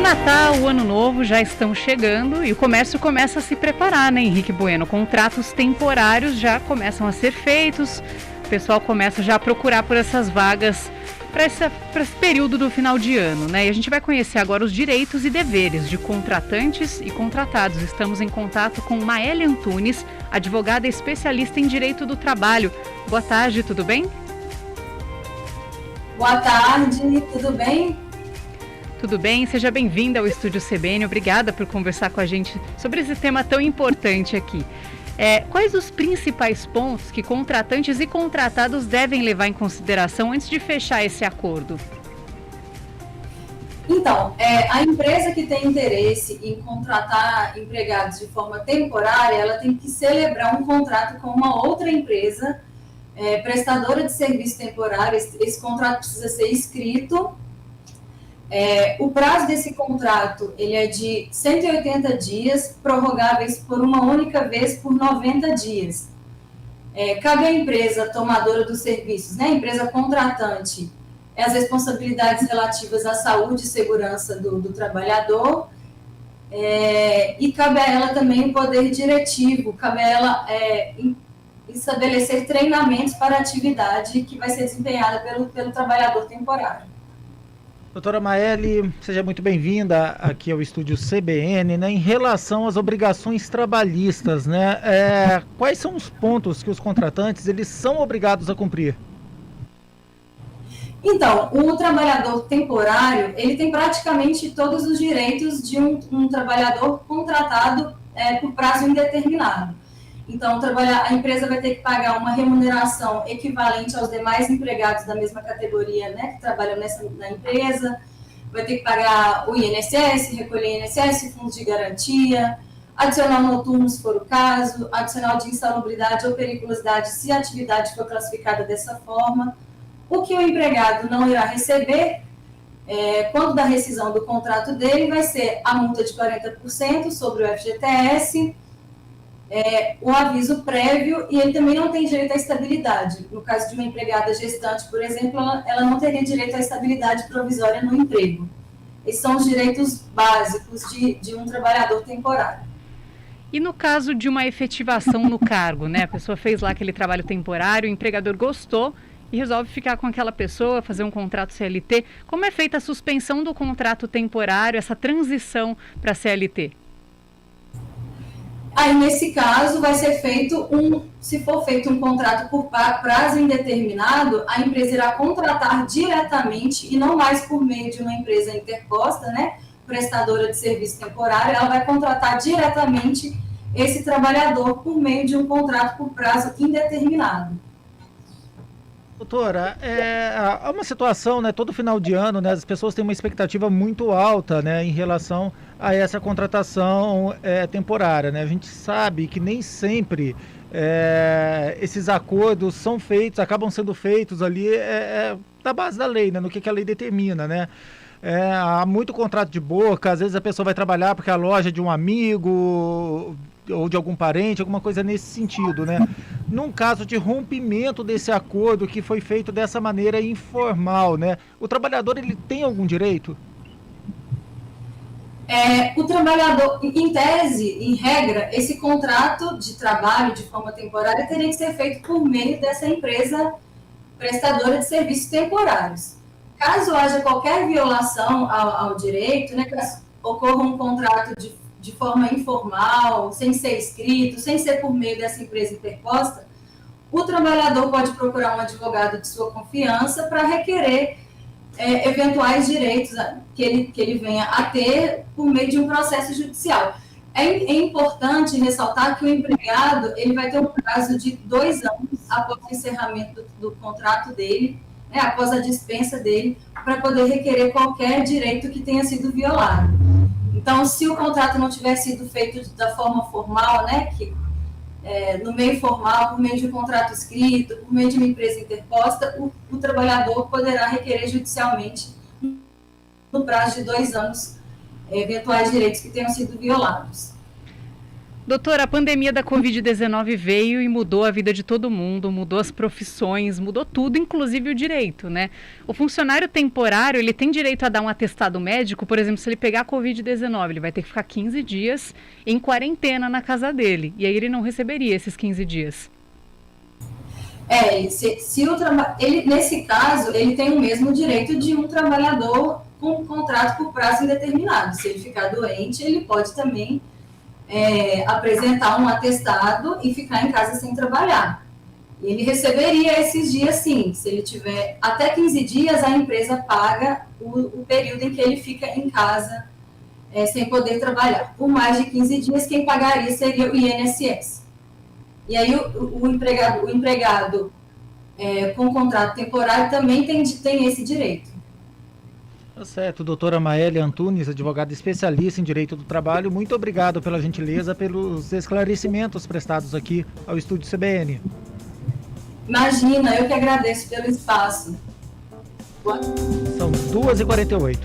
Natal, o Ano Novo já estão chegando e o comércio começa a se preparar, né, Henrique Bueno? Contratos temporários já começam a ser feitos, o pessoal começa já a procurar por essas vagas para esse período do final de ano, né? E a gente vai conhecer agora os direitos e deveres de contratantes e contratados. Estamos em contato com Maeli Antunes, advogada especialista em direito do trabalho. Boa tarde, tudo bem? Boa tarde, tudo bem? Tudo bem? Seja bem-vinda ao Estúdio CBN. Obrigada por conversar com a gente sobre esse tema tão importante aqui. Quais os principais pontos que contratantes e contratados devem levar em consideração antes de fechar esse acordo? Então, a empresa que tem interesse em contratar empregados de forma temporária, ela tem que celebrar um contrato com uma outra empresa prestadora de serviço temporário. Esse contrato precisa ser escrito. O prazo desse contrato ele é de 180 dias, prorrogáveis por uma única vez por 90 dias. Cabe à empresa tomadora dos serviços, né, a empresa contratante, as responsabilidades relativas à saúde e segurança do trabalhador, e cabe a ela também o poder diretivo, cabe a ela estabelecer treinamentos para a atividade que vai ser desempenhada pelo trabalhador temporário. Doutora Maeli, seja muito bem-vinda aqui ao Estúdio CBN, né? Em relação às obrigações trabalhistas, né? Quais são os pontos que os contratantes eles são obrigados a cumprir? Então, o trabalhador temporário, ele tem praticamente todos os direitos de um trabalhador contratado por prazo indeterminado. Então, a empresa vai ter que pagar uma remuneração equivalente aos demais empregados da mesma categoria, né, que trabalham na empresa, vai ter que pagar o INSS, recolher INSS, fundos de garantia, adicional noturno, se for o caso, adicional de insalubridade ou periculosidade, se a atividade for classificada dessa forma. O que o empregado não irá receber, quando da rescisão do contrato dele, vai ser a multa de 40% sobre o FGTS, o aviso prévio, e ele também não tem direito à estabilidade. No caso de uma empregada gestante, por exemplo, ela não teria direito à estabilidade provisória no emprego. Esses são os direitos básicos de um trabalhador temporário. E no caso de uma efetivação no cargo, né? A pessoa fez lá aquele trabalho temporário, o empregador gostou e resolve ficar com aquela pessoa, fazer um contrato CLT. Como é feita a suspensão do contrato temporário, essa transição para CLT? Aí, nesse caso, vai ser feito se for feito um contrato por prazo indeterminado, a empresa irá contratar diretamente e não mais por meio de uma empresa interposta, né, prestadora de serviço temporário, ela vai contratar diretamente esse trabalhador por meio de um contrato por prazo indeterminado. Doutora, há uma situação, né, todo final de ano, né, as pessoas têm uma expectativa muito alta, né, em relação a essa contratação temporária, né? A gente sabe que nem sempre esses acordos são feitos, acabam sendo feitos ali da base da lei, né, no que a lei determina, né? Há muito contrato de boca, às vezes a pessoa vai trabalhar porque a loja é de um amigo ou de algum parente, alguma coisa nesse sentido, né? Num caso de rompimento desse acordo que foi feito dessa maneira informal, né? O trabalhador, ele tem algum direito? O trabalhador, em tese, em regra, esse contrato de trabalho de forma temporária teria que ser feito por meio dessa empresa prestadora de serviços temporários. Caso haja qualquer violação ao direito, né, caso ocorra um contrato de forma informal, sem ser escrito, sem ser por meio dessa empresa interposta, o trabalhador pode procurar um advogado de sua confiança para requerer eventuais direitos que ele venha a ter por meio de um processo judicial. É importante ressaltar que o empregado ele vai ter um prazo de 2 anos após o encerramento do contrato dele, né, após a dispensa dele, para poder requerer qualquer direito que tenha sido violado. Então, se o contrato não tiver sido feito da forma formal, né, no meio formal, por meio de um contrato escrito, por meio de uma empresa interposta, o trabalhador poderá requerer judicialmente, no prazo de 2 anos, eventuais direitos que tenham sido violados. Doutora, a pandemia da Covid-19 veio e mudou a vida de todo mundo, mudou as profissões, mudou tudo, inclusive o direito, né? O funcionário temporário, ele tem direito a dar um atestado médico, por exemplo, se ele pegar a Covid-19, ele vai ter que ficar 15 dias em quarentena na casa dele, e aí ele não receberia esses 15 dias. Nesse caso, ele tem o mesmo direito de um trabalhador com um contrato por prazo indeterminado. Se ele ficar doente, ele pode também apresentar um atestado e ficar em casa sem trabalhar. E ele receberia esses dias, sim. Se ele tiver até 15 dias, a empresa paga o período em que ele fica em casa sem poder trabalhar. Por mais de 15 dias, quem pagaria seria o INSS. E aí o empregado com contrato temporário também tem esse direito. Tá certo, doutora Maélia Antunes, advogada especialista em Direito do Trabalho, muito obrigado pela gentileza, pelos esclarecimentos prestados aqui ao Estúdio CBN. Imagina, eu que agradeço pelo espaço. São 2h48.